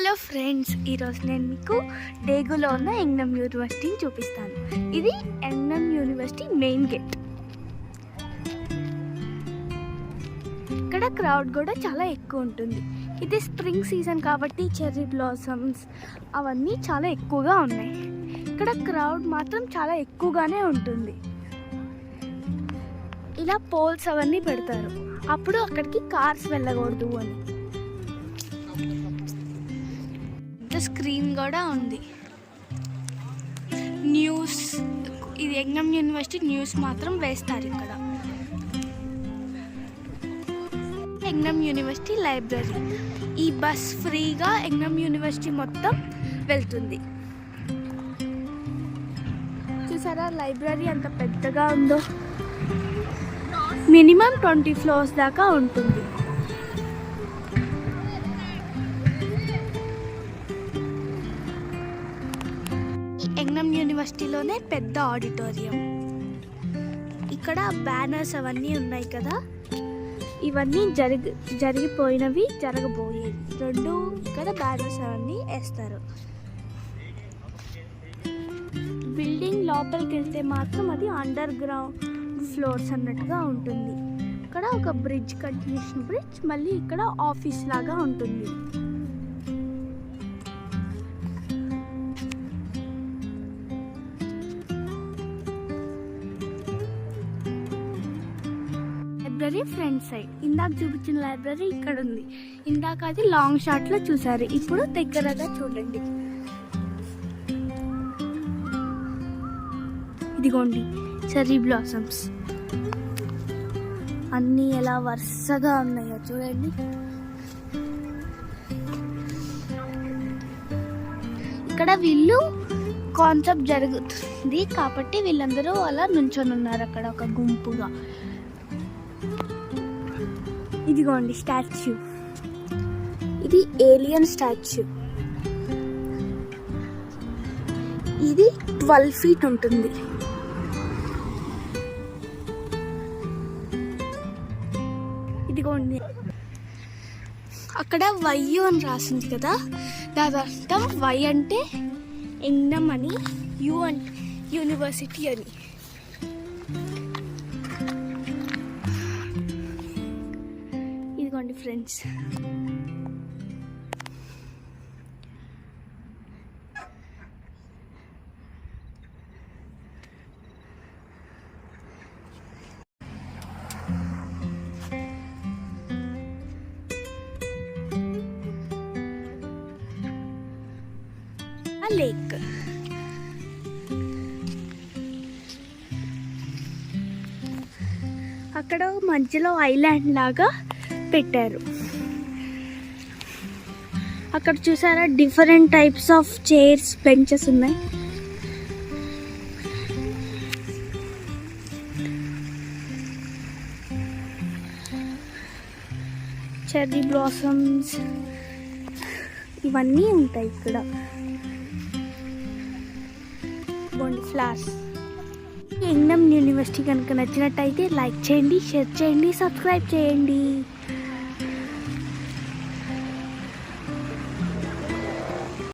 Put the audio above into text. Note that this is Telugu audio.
హలో ఫ్రెండ్స్, ఈరోజు నేను మీకు డేగులో ఉన్న యంగ్నమ్ యూనివర్సిటీని చూపిస్తాను. ఇది యంగ్నమ్ యూనివర్సిటీ మెయిన్ గేట్. ఇక్కడ క్రౌడ్ కూడా చాలా ఎక్కువ ఉంటుంది. ఇది స్ప్రింగ్ సీజన్ కాబట్టి చెర్రీ బ్లాసమ్స్ అవన్నీ చాలా ఎక్కువగా ఉన్నాయి. ఇక్కడ క్రౌడ్ మాత్రం చాలా ఎక్కువగానే ఉంటుంది. ఇలా పోల్స్ అవన్నీ పెడతారు, అప్పుడు అక్కడికి కార్స్ వెళ్ళకూడదు అని. స్క్రీన్ కూడా ఉంది. న్యూస్, ఇది యంగ్నమ్ యూనివర్సిటీ న్యూస్ మాత్రం వేస్తారు ఇక్కడ. యంగ్నమ్ యూనివర్సిటీ లైబ్రరీ. ఈ బస్ ఫ్రీగా యంగ్నమ్ యూనివర్సిటీ మొత్తం వెళ్తుంది. చూసారా లైబ్రరీ అంత పెద్దగా ఉందో. మినిమం 20 ఫ్లోర్స్ దాకా ఉంటుంది. యంగ్నమ్ యూనివర్సిటీలోనే పెద్ద ఆడిటోరియం. ఇక్కడ బ్యానర్స్ అవన్నీ ఉన్నాయి కదా, ఇవన్నీ జరిగిపోయినవి, జరగబోయేవి రెండు. ఇక్కడ బ్యానర్స్ అవన్నీ వేస్తారు. బిల్డింగ్ లోపలికి వెళ్తే మాత్రం అది అండర్ గ్రౌండ్ ఫ్లోర్స్ అన్నట్టుగా ఉంటుంది. ఇక్కడ ఒక బ్రిడ్జ్, కంటిన్యూషన్ బ్రిడ్జ్, మళ్ళీ ఇక్కడ ఆఫీస్ లాగా ఉంటుంది. Library front side. ఇందాక చూపించిన లైబ్రరీ ఇక్కడ ఉంది. ఇందాక అది లాంగ్ షాట్ లో చూసారు, ఇప్పుడు దగ్గరగా చూడండి. ఇదిగోండి చెర్రీ బ్లాసమ్స్ అన్నీ ఎలా వరుసగా ఉన్నాయో చూడండి. ఇక్కడ వీళ్ళు కాన్సెప్ట్ జరుగుతుంది కాబట్టి వీళ్ళందరూ అలా నుంచొని ఉన్నారు అక్కడ ఒక గుంపుగా. ఇదిగోండి స్టాచ్యూ, ఇది ఏలియన్ స్టాచ్యూ. ఇది 12 feet ఉంటుంది. ఇదిగోండి అక్కడ వయ్యు అని రాసింది కదా, దాని అర్థం వై అంటే యంగ్నమ్ అని, యు అంటే యూనివర్సిటీ అని. ఇదిగోండి ఫ్రెండ్స్, లేక్. అక్కడ మధ్యలో ఐలాండ్ లాగా పెట్టారు. అక్కడ చూసారా different types of chairs, benches ఉన్నాయి. చెర్రీ బ్లాసమ్స్ ఇవన్నీ ఉంటాయి ఇక్కడ. ఫ్లవర్స్. యంగ్నమ్ యూనివర్సిటీ కనుక నచ్చినట్టయితే లైక్ చేయండి, షేర్ చేయండి, సబ్స్క్రైబ్ చేయండి.